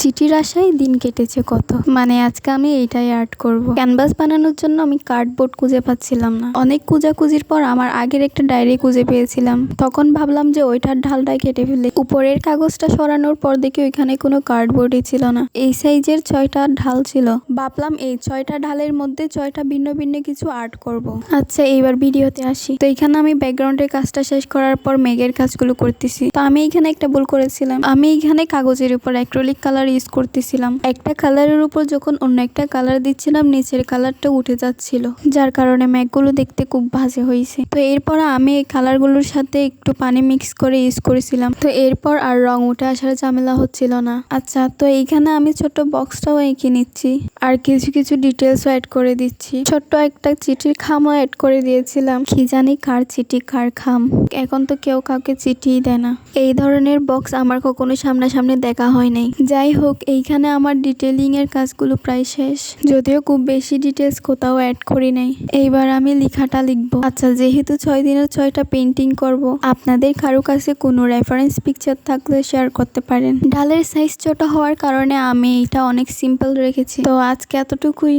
চিঠির আশায় দিন কেটেছে কত, মানে আজকে আমি এইটাই আর্ট করব। ক্যানভাস বানানোর জন্য আমি কার্ডবোর্ড খুঁজে পাচ্ছিলাম না। অনেক খোঁজাখুঁজির পর আমার আগের একটা ডায়েরি খুঁজে পেয়েছিলাম। তখন ভাবলাম যে ওইটার ঢালটাই কেটে ফেলে। উপরের কাগজটা সরানোর পর দেখি ওইখানে কোনো কার্ডবোর্ডই ছিল না। এই সাইজের 6টা ঢাল ছিল। ভাবলাম এই 6টা ঢালের মধ্যে 6টা ভিন্ন ভিন্ন কিছু আর্ট করব। আচ্ছা, এইবার ভিডিওতে আসি। তো এখানে আমি ব্যাকগ্রাউন্ডের কাজটা শেষ করার পর মেঘের কাজগুলো করতেছি। তো আমি এখানে একটা ভুল করেছিলাম। আমি এখানে কাগজের উপর অ্যাক্রিলিক কালার ইউজ করতেছিলাম। একটা কালারের উপর যখন অন্য একটা কালার দিচ্ছিলাম, নিচের কালারটা উঠে যাচ্ছিল, যার কারণে মেঘগুলো দেখতে খুব বাজে হয়েছে। তো এরপর আমি এই কালারগুলোর সাথে একটু পানি মিক্স করে ইউজ করেছিলাম। তো এরপর আর রং উঠে আসার ঝামেলা হচ্ছিল না। আচ্ছা, তো এইখানে আমি ছোট বক্সটাও এঁকে নিচ্ছি আর কিছু কিছু ডিটেলসও অ্যাড করে দিচ্ছি। ছোট্ট একটা চিঠির খামও অ্যাড করে দিয়েছিলাম। কি জানি কার চিঠি কার খাম, এখন তো কেউ কাউকে চিঠিই দেয় না। এই ধরনের বক্স আমার কখনো সামনাসামনি দেখা হয় নাই। যাই হোক, এইখানে আমার ডিটেলিং এর কাজগুলো প্রায় শেষ, যদিও খুব বেশি ডিটেলস কোথাও অ্যাড করি নাই। এইবার আমি লেখাটা লিখবো। আচ্ছা, যেহেতু 6 দিনের 6টা পেন্টিং করব, আপনাদের কারো কাছে কোনো রেফারেন্স পিকচার থাকলে শেয়ার করতে পারেন। ডালের সাইজ ছোট হওয়ার কারণে আমি এটা অনেক সিম্পল রেখেছি। তো আজকে এতটুকুই।